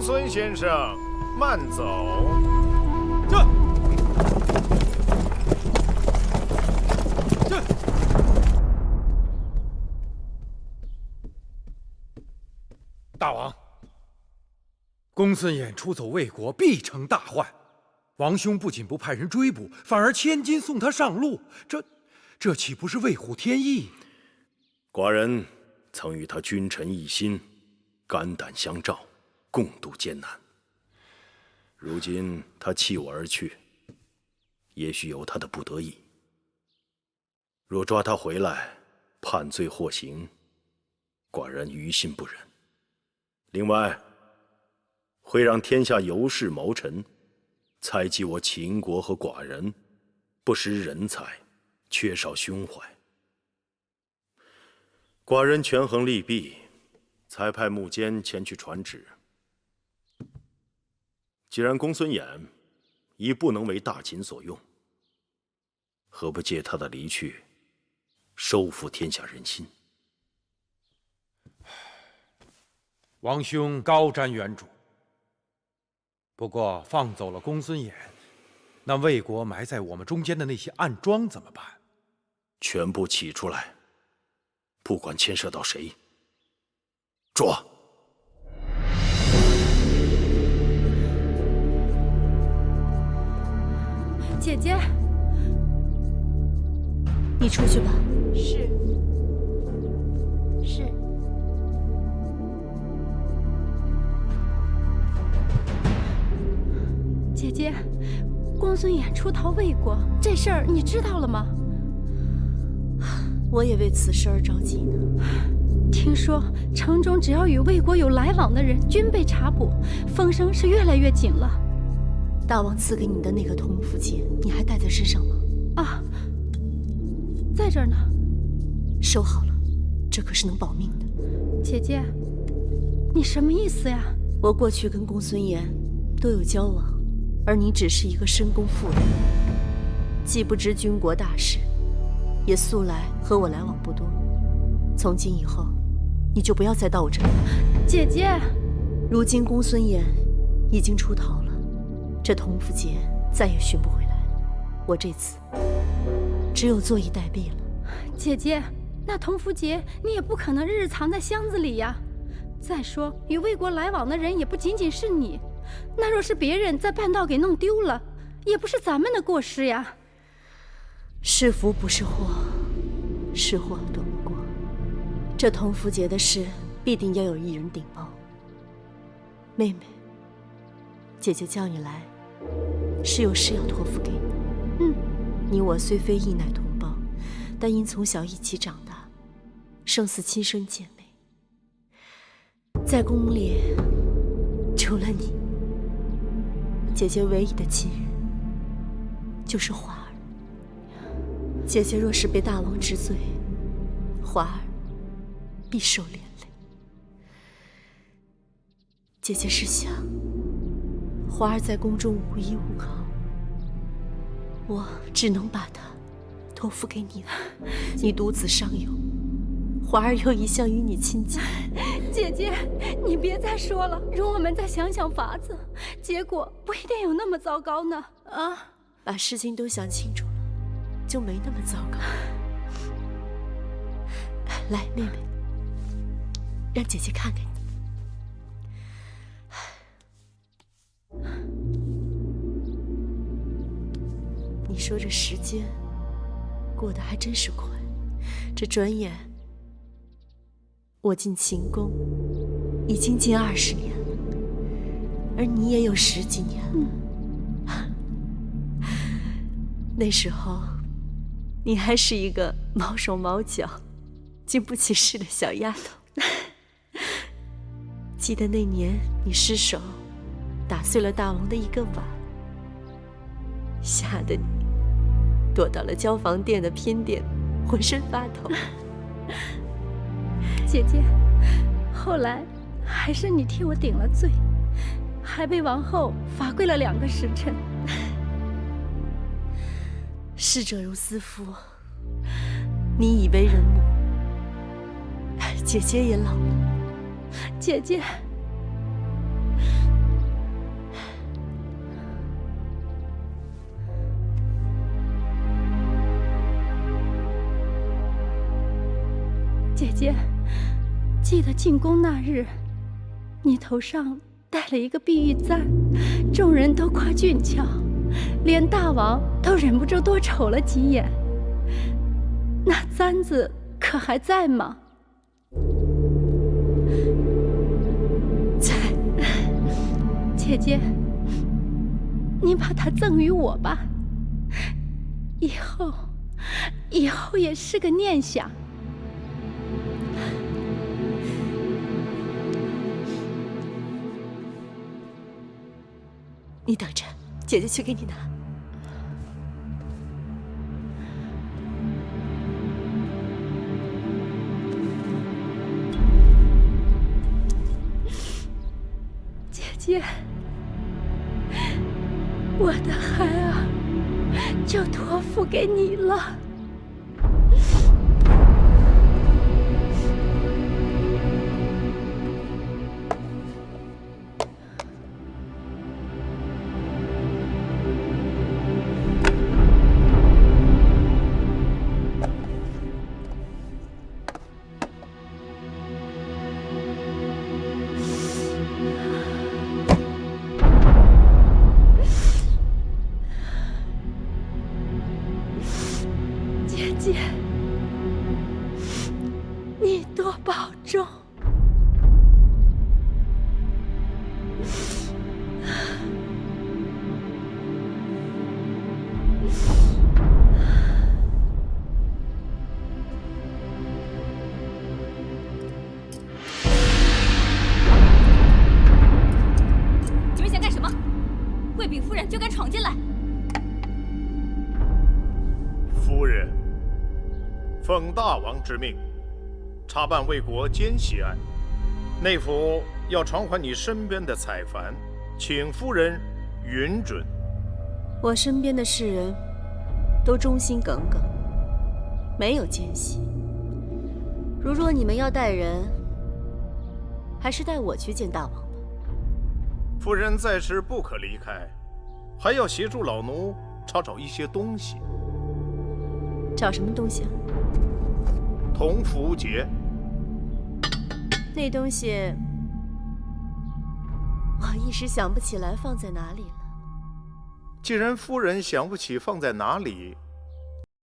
孫先生，慢走。大王，公孙衍出走魏国，必成大患。王兄不仅不派人追捕，反而千金送他上路，这岂不是为虎添翼？寡人曾与他君臣一心，肝膽相照，共度艱难。如今他弃我而去，也许有他的不得已。若抓他回来，判罪获刑，寡人于心不忍。另外，会让天下尤氏谋臣猜忌我秦国和寡人不识人才，缺少胸怀。寡人权衡利弊，才派穆坚前去传旨。既然公孙衍已不能为大秦所用，何不借他的离去，收复天下人心？王兄高瞻远瞩。不过放走了公孙衍，那魏国埋在我们中间的那些暗桩怎么办？全部起出来，不管牵涉到谁，抓！姐姐，你出去吧。是。姐姐，公孙衍出逃魏国，这事儿你知道了吗？我也为此事而着急呢。听说城中只要与魏国有来往的人，均被查捕，风声是越来越紧了。大王赐给你的那个铜符节，你还带在身上吗？啊，在这儿呢。收好了，这可是能保命的。姐姐，你什么意思呀？我过去跟公孙衍都有交往。而你只是一个深宫妇人，既不知军国大事，也素来和我来往不多。从今以后，你就不要再到我这里了。姐姐，如今公孙衍已经出逃了，这铜符节再也寻不回来了。我这次只有坐以待毙了。姐姐，那铜符节你也不可能日日藏在箱子里呀。再说，与魏国来往的人也不仅仅是你。那若是別人在半道給弄丟了，也不是咱們的過失呀。是福不是禍，是禍躲不過。這銅符節的事，必定要有一人稟報。妹妹，姐姐叫你來，是有事要托付給你。你我雖非異奶同胞，但因從小一起長大，勝似親生姐妹。在宮裡，除了你，姐姐唯一的親人就是華兒。姐姐若是被大王知罪，華兒必受連累。姐姐是想，華兒在宮中無依無靠，我只能把她托付給你了。你獨子尚有，華兒又一向與你親近。姐姐，你別再說了，容我們再想想法子，結果不一定有那麼糟糕呢。啊，把事情都想清楚了，就沒那麼糟糕。來，妹妹，讓姐姐看看你。你說這時間過得還真是快，這轉眼我進秦宮已經近20年了，而你也有10幾年了。那時候你還是一個毛手毛腳、經不起事的小丫頭。記得那年你失手打碎了大王的一個碗，嚇得你躲到了交房店的偏殿，渾身發抖。姐姐，後來還是你替我頂了罪，還被王后罰跪了2個時辰。逝者如斯夫，你已為人母，姐姐也老了。姐姐，记得进宮那日，你頭上戴了一個碧玉簪，眾人都誇俊俏，連大王都忍不住多瞅了幾眼。那簪子可還在嗎？在。姐姐，你把它赠予我吧，以後也是個念想。你等着，姐姐去給你拿。姐姐，我的孩兒就托付給你了。姐，你多保重。你们想幹什麼？衛秉夫人就敢闖進來！夫人，奉大王之命，查辦魏國奸細案，內府要傳喚你身邊的采凡，請夫人允准。我身邊的士人都忠心耿耿，沒有奸細。如若你們要帶人，還是帶我去見大王吧。夫人在時不可離開，還要協助老奴找一些東西。找什麼東西啊？銅符節。那東西我一時想不起來放在哪裡了。既然夫人想不起放在哪裡，